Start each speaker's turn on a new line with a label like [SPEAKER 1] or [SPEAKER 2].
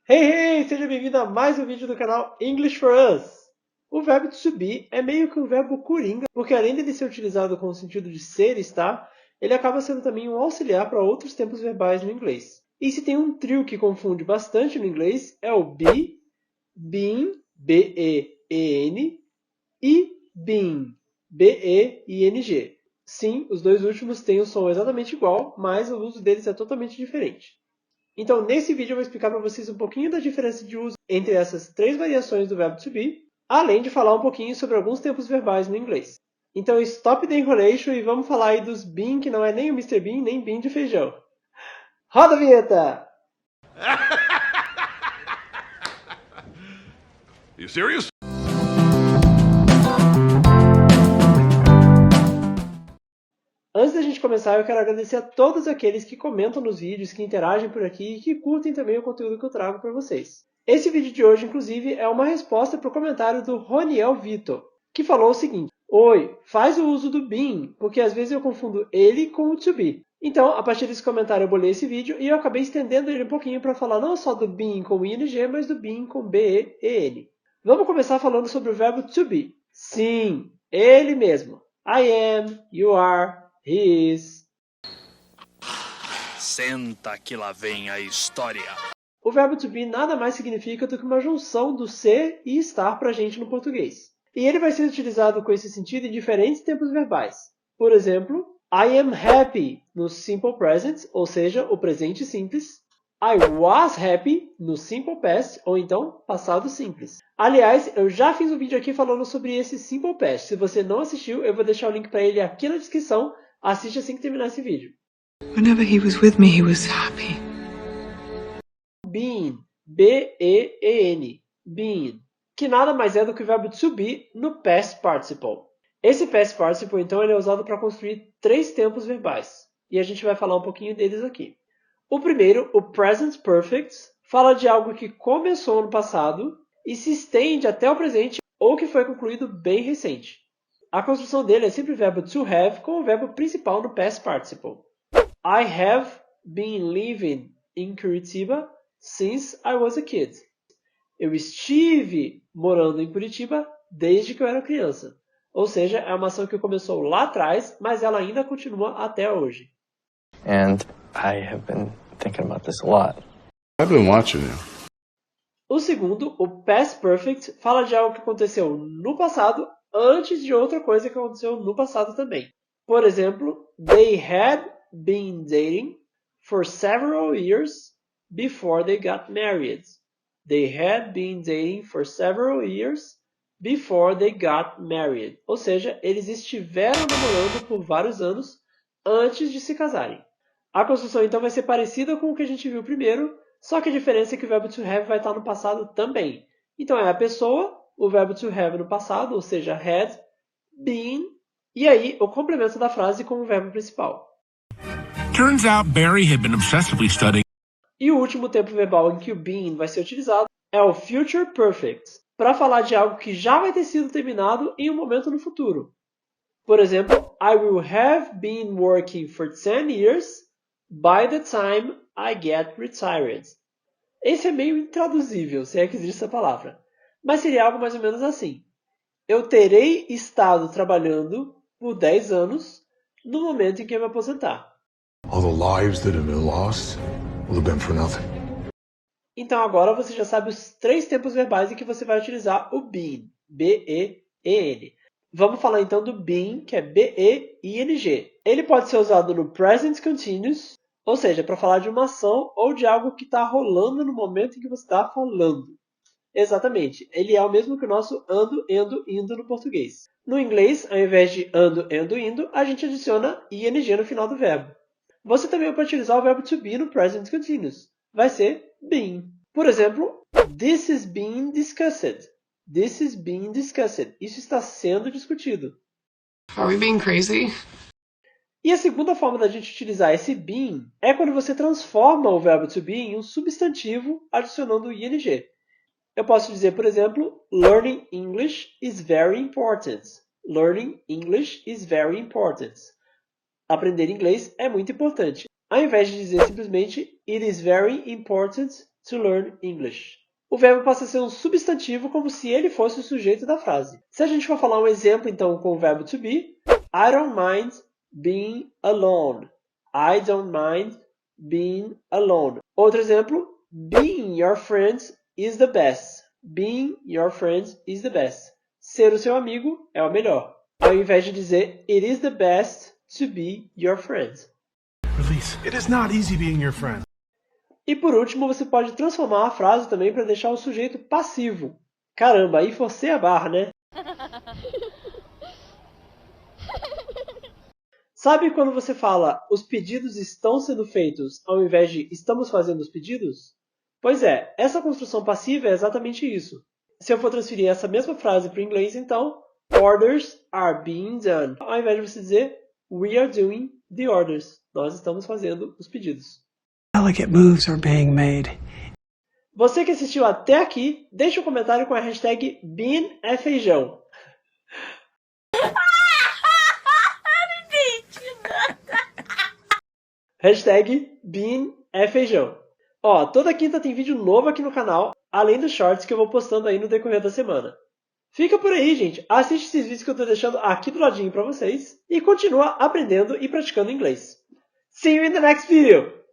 [SPEAKER 1] Hey, seja bem-vindo a mais um vídeo do canal English for Us. O verbo to be é meio que um verbo coringa, porque além de ser utilizado com o sentido de ser e estar, ele acaba sendo também um auxiliar para outros tempos verbais no inglês. E se tem um trio que confunde bastante no inglês, é o be, been, B-E-E-N, e been, B-E-I-N-G. Sim, os dois últimos têm o som exatamente igual, mas o uso deles é totalmente diferente. Então, nesse vídeo eu vou explicar para vocês um pouquinho da diferença de uso entre essas três variações do verbo to be, além de falar um pouquinho sobre alguns tempos verbais no inglês. Então, stop the enrolation e vamos falar aí dos Bean, que não é nem o Mr. Bean, nem Bean de feijão. Roda a vinheta!
[SPEAKER 2] You serious?
[SPEAKER 1] Antes da gente começar, eu quero agradecer a todos aqueles que comentam nos vídeos, que interagem por aqui e que curtem também o conteúdo que eu trago para vocês. Esse vídeo de hoje, inclusive, é uma resposta para o comentário do Roniel Vitor, que falou o seguinte: Oi, faz o uso do been, porque às vezes eu confundo ele com o to be. Então, a partir desse comentário eu bolei esse vídeo e eu acabei estendendo ele um pouquinho para falar não só do been com ing, mas do been com be-e-n. Vamos começar falando sobre o verbo to be. Sim, ele mesmo. I am, you are, he is.
[SPEAKER 3] Senta que lá vem a história.
[SPEAKER 1] O verbo to be nada mais significa do que uma junção do ser e estar para a gente no português. E ele vai ser utilizado com esse sentido em diferentes tempos verbais. Por exemplo, I am happy no simple present, ou seja, o presente simples. I was happy no simple past, ou então passado simples. Aliás, eu já fiz um vídeo aqui falando sobre esse simple past. Se você não assistiu, eu vou deixar o link para ele aqui na descrição. Assiste assim que terminar esse vídeo.
[SPEAKER 4] Whenever he was with me, he was happy.
[SPEAKER 1] Been, B-E-E-N, been, que nada mais é do que o verbo to be no past participle. Esse past participle, então, ele é usado para construir três tempos verbais, e a gente vai falar um pouquinho deles aqui. O primeiro, o present perfect, fala de algo que começou no passado e se estende até o presente ou que foi concluído bem recente. A construção dele é sempre o verbo to have com o verbo principal no past participle. I have been living in Curitiba since I was a kid. Eu estive morando em Curitiba desde que eu era criança. Ou seja, é uma ação que começou lá atrás, mas ela ainda continua até hoje.
[SPEAKER 5] And I have been thinking about this a lot.
[SPEAKER 2] I've been watching you.
[SPEAKER 1] O segundo, o past perfect, fala de algo que aconteceu no passado antes de outra coisa que aconteceu no passado também. Por exemplo, they had been dating for several years before they got married. They had been dating for several years before they got married. Ou seja, eles estiveram namorando por vários anos antes de se casarem. A construção então vai ser parecida com o que a gente viu primeiro, só que a diferença é que o verbo to have vai estar no passado também. Então é a pessoa, o verbo to have no passado, ou seja, had, been, e aí o complemento da frase com o verbo principal.
[SPEAKER 6] Turns out Barry had been obsessively studying.
[SPEAKER 1] E o último tempo verbal em que o been vai ser utilizado é o future perfect, para falar de algo que já vai ter sido terminado em um momento no futuro. Por exemplo, I will have been working for 10 years by the time I get retired. Esse é meio intraduzível, se é que existe essa palavra. Mas seria algo mais ou menos assim. Eu terei estado trabalhando por 10 anos no momento em que eu me aposentar.
[SPEAKER 7] All the lives that have been lost will have been for nothing.
[SPEAKER 1] Então agora você já sabe os três tempos verbais em que você vai utilizar o been, B-E-E-N. Vamos falar então do been, que é B-E-I-N-G. Ele pode ser usado no present continuous, ou seja, para falar de uma ação ou de algo que está rolando no momento em que você está falando. Exatamente, ele é o mesmo que o nosso ando, endo, indo no português. No inglês, ao invés de ando, endo, indo, a gente adiciona ing no final do verbo. Você também pode utilizar o verbo to be no present continuous. Vai ser been. Por exemplo, this is being discussed. This is being discussed. Isso está sendo discutido.
[SPEAKER 4] Are we being crazy?
[SPEAKER 1] E a segunda forma da gente utilizar esse being é quando você transforma o verbo to be em um substantivo adicionando o ing. Eu posso dizer, por exemplo, learning English is very important. Learning English is very important. Aprender inglês é muito importante. Ao invés de dizer simplesmente it is very important to learn English. O verbo passa a ser um substantivo como se ele fosse o sujeito da frase. Se a gente for falar um exemplo, então, com o verbo to be, I don't mind being alone. I don't mind being alone. Outro exemplo, being your friend is the best. Being your friend is the best. Ser o seu amigo é o melhor. Ao invés de dizer it is the best to be your friend.
[SPEAKER 7] Release. It is not easy being your friend.
[SPEAKER 1] E por último, você pode transformar a frase também para deixar o sujeito passivo. Caramba, aí forcei a barra, né? Sabe quando você fala os pedidos estão sendo feitos ao invés de estamos fazendo os pedidos? Pois é, essa construção passiva é exatamente isso. Se eu for transferir essa mesma frase para o inglês, então, orders are being done. Ao invés de você dizer we are doing the orders. Nós estamos fazendo os pedidos.
[SPEAKER 8] Delicate moves are being made.
[SPEAKER 1] Você que assistiu até aqui, deixa um comentário com a hashtag BeanFeijão. Hashtag BeanFeijão. Ó, toda quinta tem vídeo novo aqui no canal, além dos shorts que eu vou postando aí no decorrer da semana. Fica por aí, gente. Assiste esses vídeos que eu tô deixando aqui do ladinho pra vocês e continua aprendendo e praticando inglês. See you in the next video!